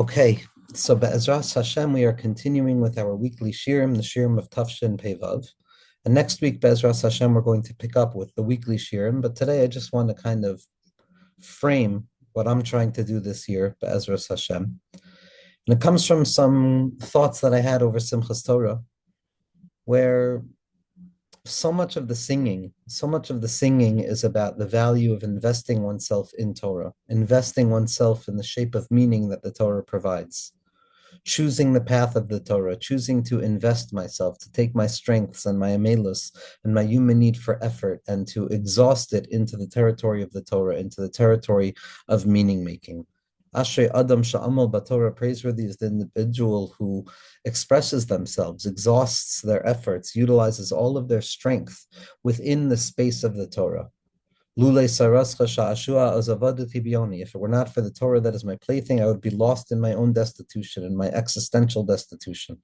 Okay, so Be'ezras Hashem, we are continuing with our weekly shirim, the shirim of Tafshin Pevav. And next week, Be'ezras Hashem, we're going to pick up with the weekly shirim. But today, I just want to kind of frame what I'm trying to do this year, Be'ezras Hashem. And it comes from some thoughts that I had over Simchas Torah, where so much of the singing is about the value of investing oneself in Torah, investing oneself in the shape of meaning that the Torah provides, choosing the path of the Torah, choosing to invest myself, to take my strengths and my amelus and my human need for effort and to exhaust it into the territory of the Torah, into the territory of meaning making. Ashrei Adam Sha'amal Batorah, praiseworthy is the individual who expresses themselves, exhausts their efforts, utilizes all of their strength within the space of the Torah. Lule sarascha sha'ashua azavadati bioni. If it were not for the Torah that is my plaything, I would be lost in my own destitution, in my existential destitution.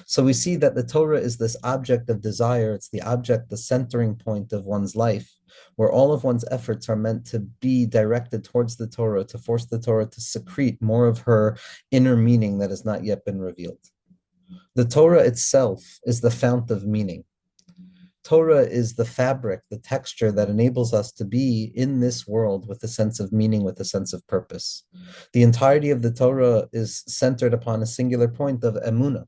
So we see that the Torah is this object of desire. It's the object, the centering point of one's life, where all of one's efforts are meant to be directed towards the Torah, to force the Torah to secrete more of her inner meaning that has not yet been revealed. The Torah itself is the fount of meaning. Torah is the fabric, the texture that enables us to be in this world with a sense of meaning, with a sense of purpose. The entirety of the Torah is centered upon a singular point of emuna,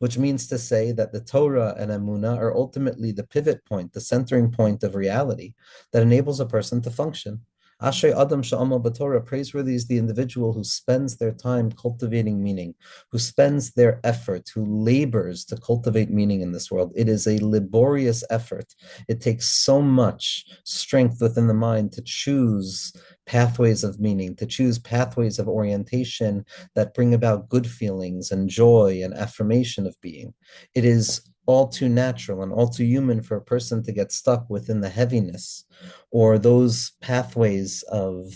which means to say that the Torah and emuna are ultimately the pivot point, the centering point of reality that enables a person to function. Ashrei Adam Sha'amal B'Torah, praiseworthy is the individual who spends their time cultivating meaning, who spends their effort, who labors to cultivate meaning in this world. It is a laborious effort. It takes so much strength within the mind to choose pathways of meaning, to choose pathways of orientation that bring about good feelings and joy and affirmation of being. It is all too natural and all too human for a person to get stuck within the heaviness or those pathways of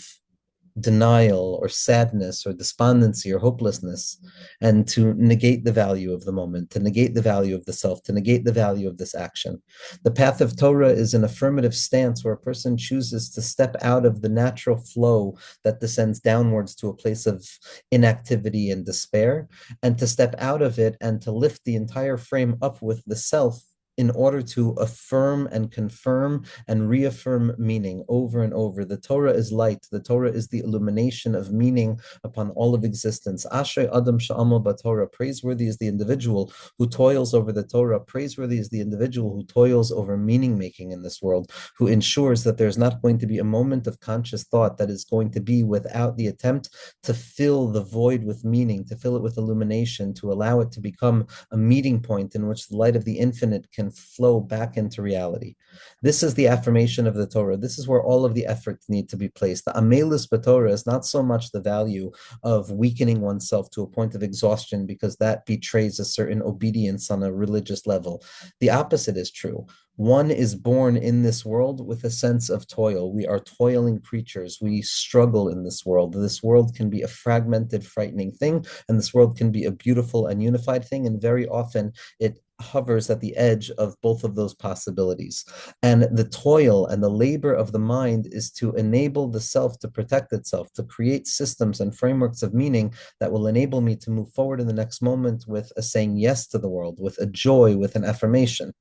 denial or sadness or despondency or hopelessness, and to negate the value of the moment, to negate the value of the self, to negate the value of this action. The path of Torah is an affirmative stance where a person chooses to step out of the natural flow that descends downwards to a place of inactivity and despair, and to step out of it and to lift the entire frame up with the self in order to affirm and confirm and reaffirm meaning over and over. The Torah is light. The Torah is the illumination of meaning upon all of existence. Ashrei Adam Sha'amal B'Torah, praiseworthy is the individual who toils over the Torah. Praiseworthy is the individual who toils over meaning making in this world, who ensures that there's not going to be a moment of conscious thought that is going to be without the attempt to fill the void with meaning, to fill it with illumination, to allow it to become a meeting point in which the light of the infinite can flow back into reality. This is the affirmation of the Torah. This is where all of the efforts need to be placed. The amelus b'Torah is not so much the value of weakening oneself to a point of exhaustion, because that betrays a certain obedience on a religious level. The opposite is true. One is born in this world with a sense of toil. We are toiling creatures. We struggle in this world. This world can be a fragmented, frightening thing, and this world can be a beautiful and unified thing. And very often it hovers at the edge of both of those possibilities. And the toil and the labor of the mind is to enable the self to protect itself, to create systems and frameworks of meaning that will enable me to move forward in the next moment with a saying yes to the world, with a joy, with an affirmation.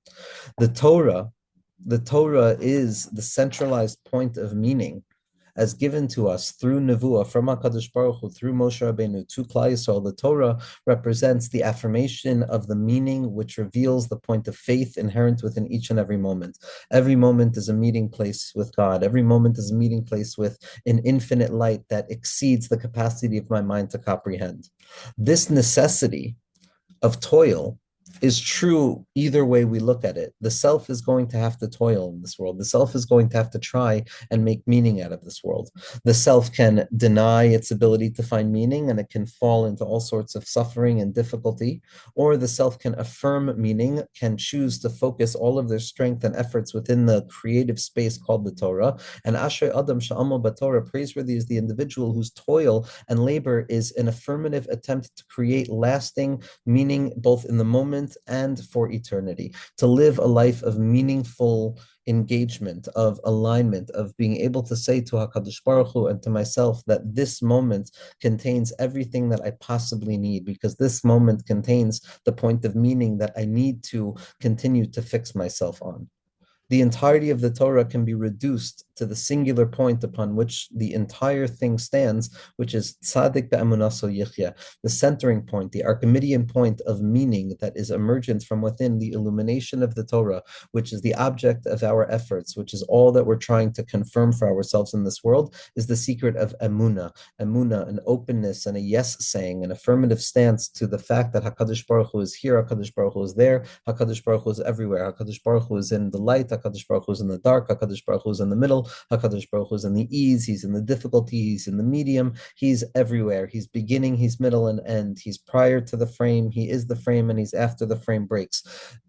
The Torah, the Torah is the centralized point of meaning as given to us through Nevuah, from HaKadosh Baruch Hu, through Moshe Rabbeinu, to Klal Yisrael. The Torah represents the affirmation of the meaning which reveals the point of faith inherent within each and every moment. Every moment is a meeting place with God. Every moment is a meeting place with an infinite light that exceeds the capacity of my mind to comprehend. This necessity of toil is true either way we look at it. The self is going to have to toil in this world. The self is going to have to try and make meaning out of this world. The self can deny its ability to find meaning, and it can fall into all sorts of suffering and difficulty, or the self can affirm meaning, can choose to focus all of their strength and efforts within the creative space called the Torah. And Ashrei Adam Sha'amal B'Torah, praiseworthy is the individual whose toil and labor is an affirmative attempt to create lasting meaning both in the moment moment and for eternity, to live a life of meaningful engagement, of alignment, of being able to say to HaKadosh Baruch Hu and to myself that this moment contains everything that I possibly need, because this moment contains the point of meaning that I need to continue to fix myself on. The entirety of the Torah can be reduced to the singular point upon which the entire thing stands, which is tzaddik be'emunaso yichya, the centering point, the Archimedean point of meaning that is emergent from within the illumination of the Torah, which is the object of our efforts, which is all that we're trying to confirm for ourselves in this world, is the secret of emuna. Emuna, an openness and a yes saying, an affirmative stance to the fact that HaKadosh Baruch Hu is here, HaKadosh Baruch Hu is there, HaKadosh Baruch Hu is everywhere, HaKadosh Baruch Hu is in the light, HaKadosh Baruch Hu is in the dark, HaKadosh Baruch Hu is in the middle, HaKadosh Baruch Hu is in the ease, he's in the difficulty, he's in the medium, he's everywhere. He's beginning, he's middle and end. He's prior to the frame, he is the frame, and he's after the frame breaks.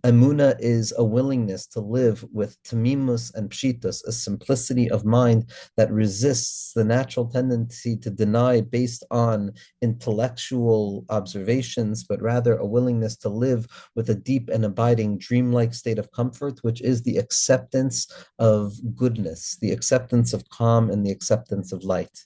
Emuna is a willingness to live with tamimus and pshitus, a simplicity of mind that resists the natural tendency to deny based on intellectual observations, but rather a willingness to live with a deep and abiding dreamlike state of comfort, which is the acceptance of goodness, the acceptance of calm, and the acceptance of light.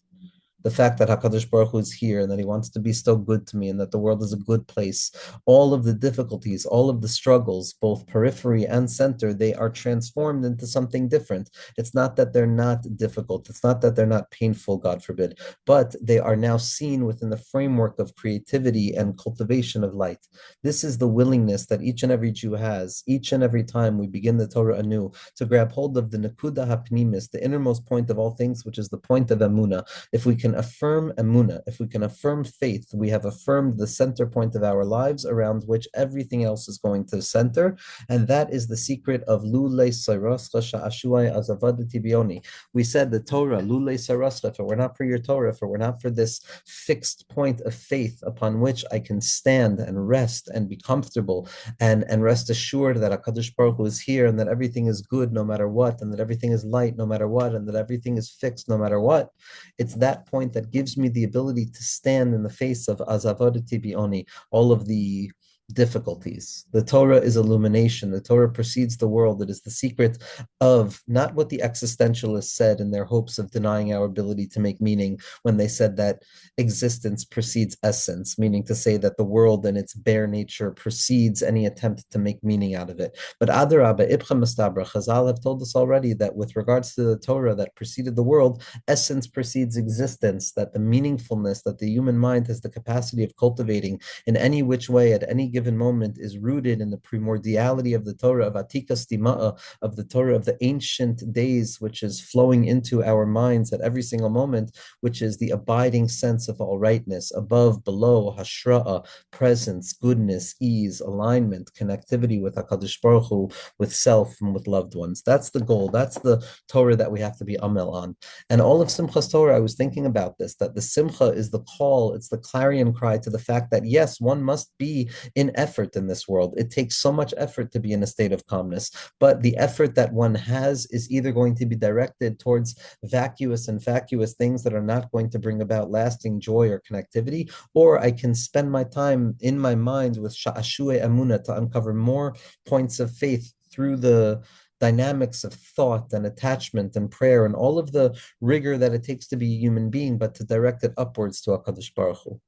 The fact that HaKadosh Baruch Hu is here and that he wants to be still good to me and that the world is a good place, all of the difficulties, all of the struggles, both periphery and center, they are transformed into something different. It's not that they're not difficult. It's not that they're not painful, God forbid, but they are now seen within the framework of creativity and cultivation of light. This is the willingness that each and every Jew has, each and every time we begin the Torah anew, to grab hold of the Nakuda HaPnimis, the innermost point of all things, which is the point of Emuna. If we can affirm emuna, if we can affirm faith, we have affirmed the center point of our lives around which everything else is going to center, and that is the secret of lulei sarascha sha'ashuai azavadati bioni. We said the Torah, lulei sarascha, if it were not for your Torah, if it were not for this fixed point of faith upon which I can stand and rest and be comfortable and rest assured that HaKadosh Baruch Hu is here and that everything is good no matter what, and that everything is light no matter what, and that everything is fixed no matter what. It's that point that gives me the ability to stand in the face of azavadati bioni, all of the difficulties. The Torah is illumination. The Torah precedes the world. It is the secret of not what the existentialists said in their hopes of denying our ability to make meaning when they said that existence precedes essence, meaning to say that the world in its bare nature precedes any attempt to make meaning out of it. But Adarabba, Ibcha Mastabra, Chazal have told us already that with regards to the Torah that preceded the world, essence precedes existence, that the meaningfulness that the human mind has the capacity of cultivating in any which way at any given moment is rooted in the primordiality of the Torah, of Atika Stima'a, of the Torah of the ancient days, which is flowing into our minds at every single moment, which is the abiding sense of all rightness, above, below, hashra'a, presence, goodness, ease, alignment, connectivity with HaKadosh Baruch Hu, with self, and with loved ones. That's the goal. That's the Torah that we have to be amel on. And all of Simchas Torah, I was thinking about this, that the Simcha is the call, it's the clarion cry to the fact that yes, one must be in effort in this world. It takes so much effort to be in a state of calmness, but the effort that one has is either going to be directed towards vacuous and vacuous things that are not going to bring about lasting joy or connectivity, or I can spend my time in my mind with sha'ashuei emuna to uncover more points of faith through the dynamics of thought and attachment and prayer and all of the rigor that it takes to be a human being, but to direct it upwards to HaKadosh Baruch Hu.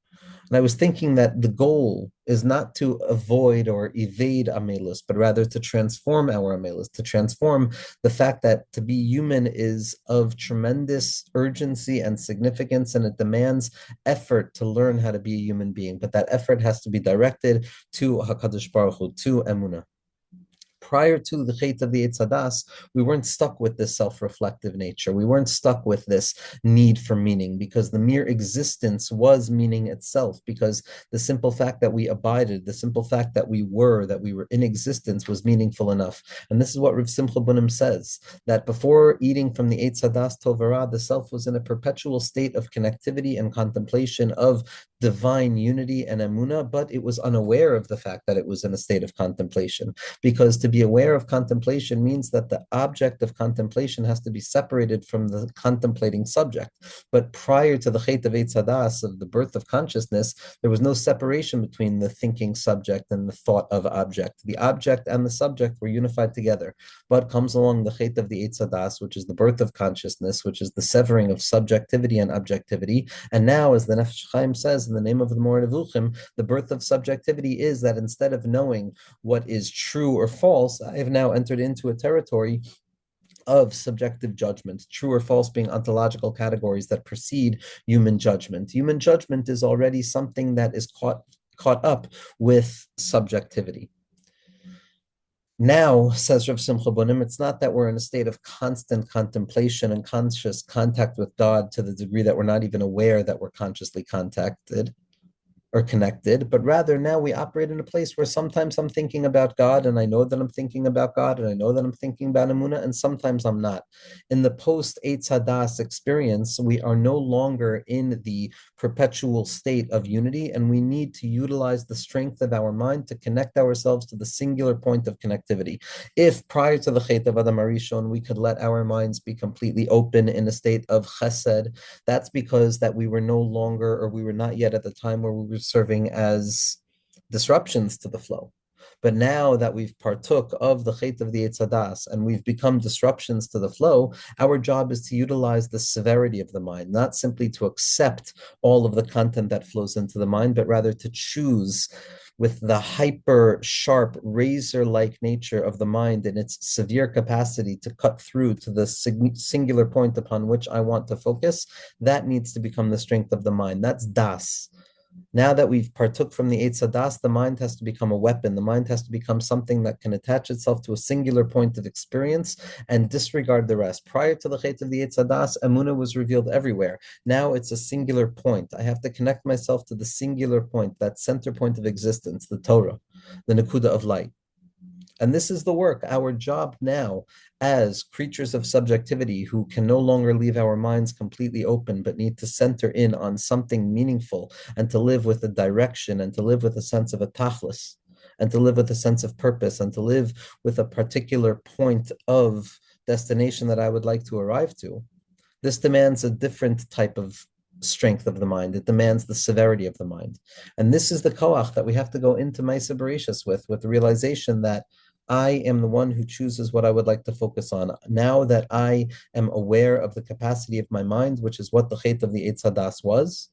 And I was thinking that the goal is not to avoid or evade amelus, but rather to transform our amelus, to transform the fact that to be human is of tremendous urgency and significance, and it demands effort to learn how to be a human being. But that effort has to be directed to HaKadosh Baruch Hu, to emuna. Prior to the Chet of the Eitz Hadas, we weren't stuck with this self-reflective nature. We weren't stuck with this need for meaning, because the mere existence was meaning itself, because the simple fact that we abided, the simple fact that we were in existence was meaningful enough. And this is what Rav Simcha Bunim says, that before eating from the Eitz Hadas Tovara, the self was in a perpetual state of connectivity and contemplation of divine unity and emuna, but it was unaware of the fact that it was in a state of contemplation, because to be aware of contemplation means that the object of contemplation has to be separated from the contemplating subject. But prior to the Chet of Eitz Hadas, of the birth of consciousness, there was no separation between the thinking subject and the thought of object. The object and the subject were unified together. But comes along the Chet of the Eitz Hadas, which is the birth of consciousness, which is the severing of subjectivity and objectivity. And now, as the Nefesh Chaim says in the name of the Moreh Nevuchim, the birth of subjectivity is that instead of knowing what is true or false, I have now entered into a territory of subjective judgment, true or false being ontological categories that precede human judgment. Human judgment is already something that is caught up with subjectivity. Now, says Rav Simcha Bunim, it's not that we're in a state of constant contemplation and conscious contact with God to the degree that we're not even aware that we're consciously contacted or connected, but rather now we operate in a place where sometimes I'm thinking about God and I know that I'm thinking about God and I know that I'm thinking about emuna, and sometimes I'm not. In the post-Eitz Hadas experience, we are no longer in the perpetual state of unity, and we need to utilize the strength of our mind to connect ourselves to the singular point of connectivity. If prior to the Chet of Adam Arishon, we could let our minds be completely open in a state of chesed, that's because that we were no longer, or we were not yet at the time where we were serving as disruptions to the flow. But now that we've partook of the Chet of the Eitz Hadas and we've become disruptions to the flow, our job is to utilize the severity of the mind, not simply to accept all of the content that flows into the mind, but rather to choose with the hyper sharp razor-like nature of the mind and its severe capacity to cut through to the singular point upon which I want to focus. That needs to become the strength of the mind. That's das. Now that we've partook from the Eitz Hadas, the mind has to become a weapon. The mind has to become something that can attach itself to a singular point of experience and disregard the rest. Prior to the Chet of the Eitz Hadas, emuna was revealed everywhere. Now it's a singular point. I have to connect myself to the singular point, that center point of existence, the Torah, the Nakuda of light. And this is the work, our job now as creatures of subjectivity who can no longer leave our minds completely open, but need to center in on something meaningful and to live with a direction and to live with a sense of a tachlis and to live with a sense of purpose and to live with a particular point of destination that I would like to arrive to. This demands a different type of strength of the mind. It demands the severity of the mind. And this is the koach that we have to go into Maisa Bereshis with the realization that I am the one who chooses what I would like to focus on. Now that I am aware of the capacity of my mind, which is what the Chet of the Eitz Hadas was,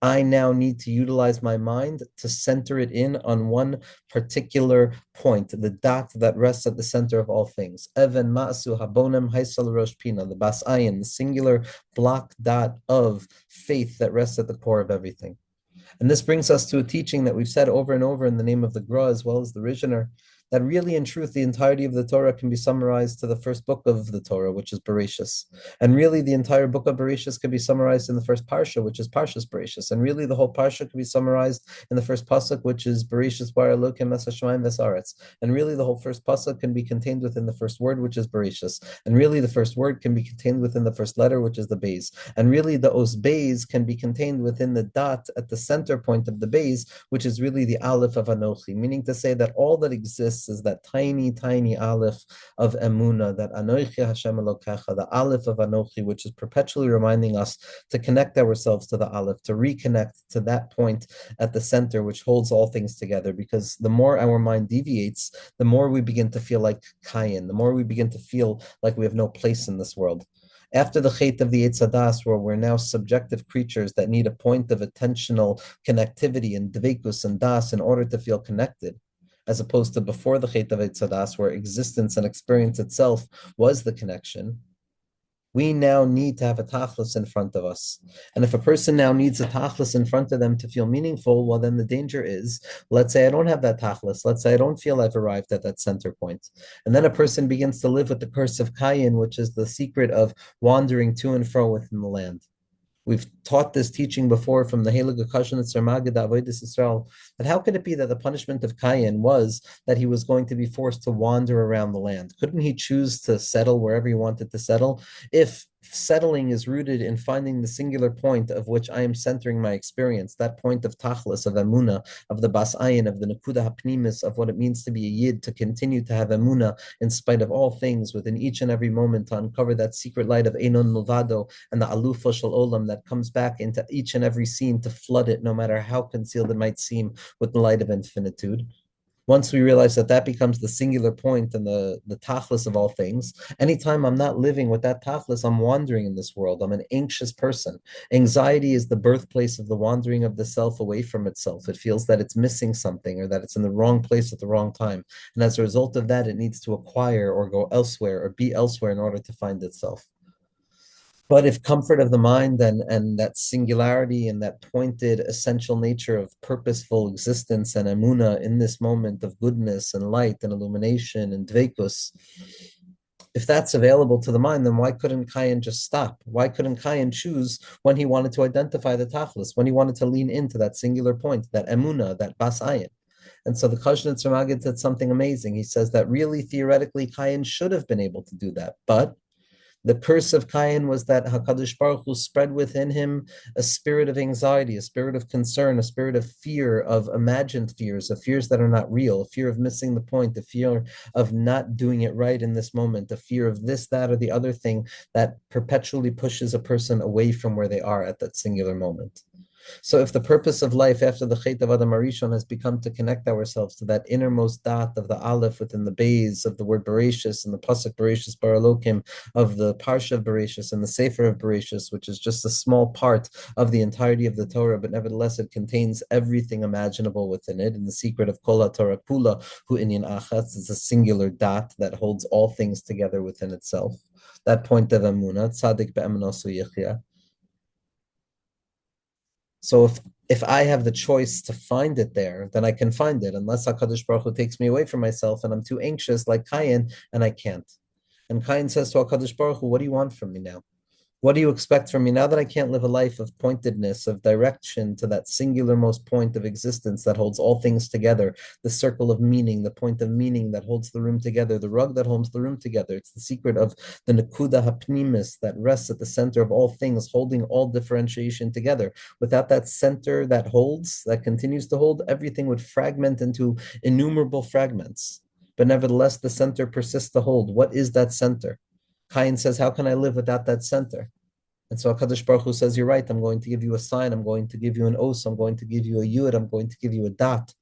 I now need to utilize my mind to center it in on one particular point, the dot that rests at the center of all things. Even ma'asu habonem haisal rosh pina, the bas ayin, the singular block dot of faith that rests at the core of everything. And this brings us to a teaching that we've said over and over in the name of the Gra as well as the Rishner, that really in truth the entirety of the Torah can be summarized to the first book of the Torah, which is Bereshis. And really the entire book of Bereshis can be summarized in the first Parsha, which is Parshas Bereshis. And really the whole Parsha can be summarized in the first Pasuk, which is Bereshis bara Elokim es hashamayim v'haaretz. And really the whole first Pasuk can be contained within the first word, which is Bereshis. And really the first word can be contained within the first letter, which is the Beis. And really the Os Beis can be contained within the dot at the center point of the Beis, which is really the Aleph of Anochi, meaning to say that all that exists is that tiny, tiny Aleph of emuna, that Anochi Hashem Elokecha, the Aleph of Anochi, which is perpetually reminding us to connect ourselves to the Aleph, to reconnect to that point at the center, which holds all things together. Because the more our mind deviates, the more we begin to feel like Cain, the more we begin to feel like we have no place in this world. After the Chet of the Eitz Hadas, where we're now subjective creatures that need a point of attentional connectivity and dveikus and das in order to feel connected, as opposed to before the Chet of Eitz Hadas, where existence and experience itself was the connection, we now need to have a tachlis in front of us. And if a person now needs a tachlis in front of them to feel meaningful, well, then the danger is, let's say I don't have that tachlis. Let's say I don't feel I've arrived at that center point. And then a person begins to live with the curse of Cain, which is the secret of wandering to and fro within the land. We've taught this teaching before from the Heilige Kashanetzer Magid Avodas Yisrael, that how could it be that the punishment of Cain was that he was going to be forced to wander around the land? Couldn't he choose to settle wherever he wanted to settle? If settling is rooted in finding the singular point of which I am centering my experience, that point of tachlis, of emuna, of the bas ayin, of the nekuda hapnimis, of what it means to be a yid, to continue to have emuna in spite of all things, within each and every moment, to uncover that secret light of Einon Milvado and the alufa shel olam that comes back into each and every scene to flood it, no matter how concealed it might seem, with the light of infinitude. Once we realize that that becomes the singular point and the tachlis of all things, anytime I'm not living with that tachlis, I'm wandering in this world. I'm an anxious person. Anxiety is the birthplace of the wandering of the self away from itself. It feels that it's missing something or that it's in the wrong place at the wrong time. And as a result of that, it needs to acquire or go elsewhere or be elsewhere in order to find itself. But if comfort of the mind and that singularity and that pointed essential nature of purposeful existence and emuna in this moment of goodness and light and illumination and dveikus, if that's available to the mind, then why couldn't Cain just stop? Why couldn't Cain choose when he wanted to identify the tachlis, when he wanted to lean into that singular point, that emuna, that bas ayin? And so the Kashnitzer Magid said something amazing. He says that really, theoretically, Cain should have been able to do that, but the curse of Cain was that HaKadosh Baruch Hu spread within him a spirit of anxiety, a spirit of concern, a spirit of fear, of imagined fears, of fears that are not real, a fear of missing the point, a fear of not doing it right in this moment, a fear of this, that, or the other thing that perpetually pushes a person away from where they are at that singular moment. So if the purpose of life after the Chet of Adam Arishon has become to connect ourselves to that innermost dot of the Aleph within the base of the word Bereshis and the Pasuk Bereshis Baralokim of the Parsha of Bereshis and the Sefer of Bereshis, which is just a small part of the entirety of the Torah, but nevertheless it contains everything imaginable within it. And the secret of Kol HaTorah Kula Hu Inyan Achatz is a singular dot that holds all things together within itself. That point of Emunah, Tzadik Be'emunasu Yechya. So if I have the choice to find it there, then I can find it, unless HaKadosh Baruch Hu takes me away from myself and I'm too anxious like Cain and I can't. And Cain says to HaKadosh Baruch Hu, what do you want from me now? What do you expect from me now that I can't live a life of pointedness, of direction to that singular most point of existence that holds all things together, the circle of meaning, the point of meaning that holds the room together, the rug that holds the room together. It's the secret of the Nakuda Hapnimis that rests at the center of all things, holding all differentiation together. Without that center that holds, that continues to hold, everything would fragment into innumerable fragments. But nevertheless, the center persists to hold. What is that center? Cain says, how can I live without that center? And so HaKadosh Baruch Hu says, you're right, I'm going to give you a sign, I'm going to give you an os, I'm going to give you a yud, I'm going to give you a dot.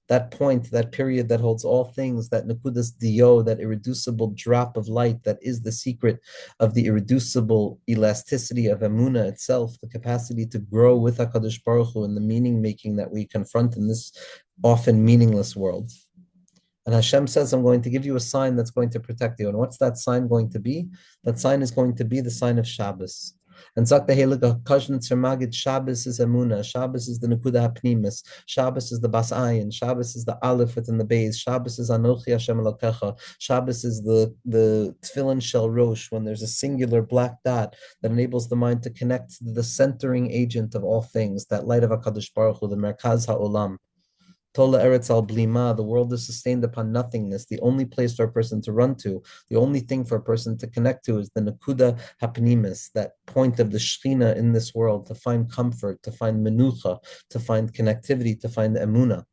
That point, that period that holds all things, that nekudas dio, that irreducible drop of light that is the secret of the irreducible elasticity of emuna itself, the capacity to grow with HaKadosh Baruch Hu in the meaning making that we confront in this often meaningless world. And Hashem says, I'm going to give you a sign that's going to protect you. And what's that sign going to be? That sign is going to be the sign of Shabbos. And Zakta Heliga Kashnitzer Magid, Shabbos is Emuna, Shabbos is the Nekuda Hapnimis, Shabbos is the Bas Ayin, Shabbos is the Aleph within the base, Shabbos is Anochi Hashem Elokecha, Shabbos is the Tefillin Shel Rosh, when there's a singular black dot that enables the mind to connect to the centering agent of all things, that light of HaKadosh Baruch Hu, the Merkaz HaOlam. Tola Eretz al Blima, the world is sustained upon nothingness. The only place for a person to run to, the only thing for a person to connect to is the Nakuda Hapnimis, that point of the Shechina in this world, to find comfort, to find menucha, to find connectivity, to find emuna.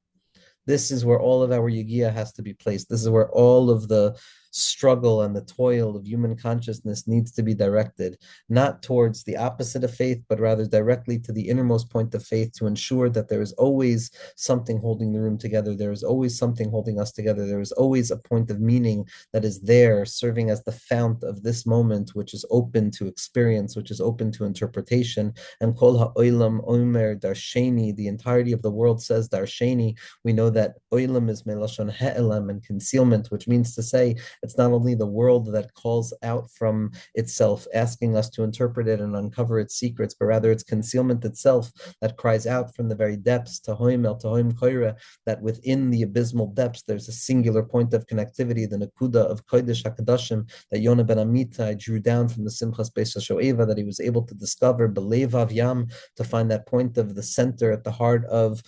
This is where all of our yigia has to be placed. This is where all of the struggle and the toil of human consciousness needs to be directed, not towards the opposite of faith, but rather directly to the innermost point of faith, to ensure that there is always something holding the room together. There is always something holding us together. There is always a point of meaning that is there, serving as the fount of this moment, which is open to experience, which is open to interpretation. And kol ha'olam omer darsheni, the entirety of the world says darsheni. We know that olam is melashon ha'elam, and concealment, which means to say it's not only the world that calls out from itself, asking us to interpret it and uncover its secrets, but rather it's concealment itself that cries out from the very depths, Tahoim el Tahoim Koira, that within the abysmal depths there's a singular point of connectivity, the Nakuda of Kodesh HaKadoshim, that Yonah ben Amitai drew down from the Simchas Beis HaShoeva, that he was able to discover, Belevav Yam, to find that point of the center at the heart of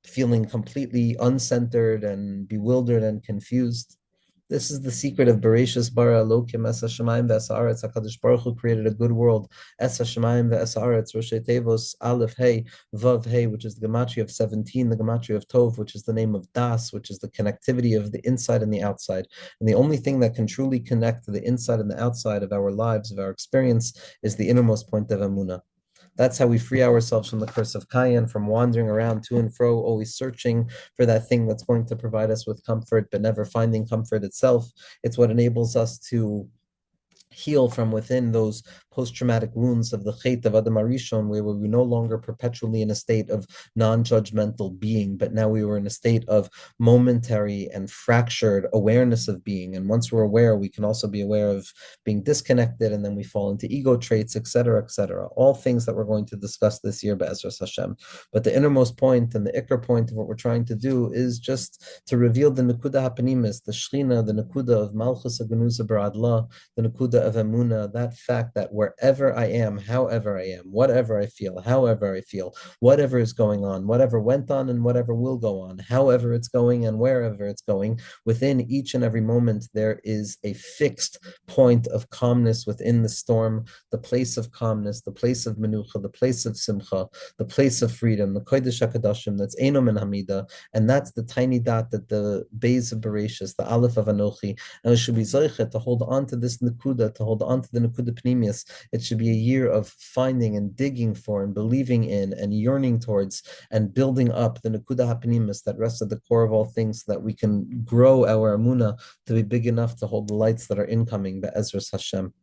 feeling completely uncentered and bewildered and confused. This is the secret of Bereshis bara Elokim es hashamayim ve'es haaretz. HaKadosh Baruch Hu created a good world. Es hashamayim ve'es haaretz. Roshei Tevos Aleph Hey Vav Hey, which is the gematria of 17, the gematria of Tov, which is the name of Das, which is the connectivity of the inside and the outside. And the only thing that can truly connect the inside and the outside of our lives, of our experience, is the innermost point of emuna. That's how we free ourselves from the curse of Cain, from wandering around to and fro, always searching for that thing that's going to provide us with comfort, but never finding comfort itself. It's what enables us to heal from within those post-traumatic wounds of the Chet of Adam Arishon, where we were no longer perpetually in a state of non-judgmental being, but now we were in a state of momentary and fractured awareness of being. And once we're aware, we can also be aware of being disconnected, and then we fall into ego traits, etc., etc. All things that we're going to discuss this year, Be'ezras Hashem. But the innermost point and the ikar point of what we're trying to do is just to reveal the Nakuda Hapanimis, the Shechina, the Nakuda of Malchus Aganuza Baradla, the Nakuda of emuna, that fact that wherever I am, however I am, whatever I feel, however I feel, whatever is going on, whatever went on and whatever will go on, however it's going and wherever it's going, within each and every moment, there is a fixed point of calmness within the storm, the place of calmness, the place of menucha, the place of simcha, the place of freedom, the kodesh hakadashim, that's enom and hamida, and that's the tiny dot that the beis of Bereshis, the aleph of Anochi, and it should be zoichet to hold on to this nakuda, to hold on to the nakuda pnimius. It should be a year of finding and digging for and believing in and yearning towards and building up the nakuda hapnimis that rests at the core of all things, so that we can grow our emuna to be big enough to hold the lights that are incoming, Be'ezras Hashem.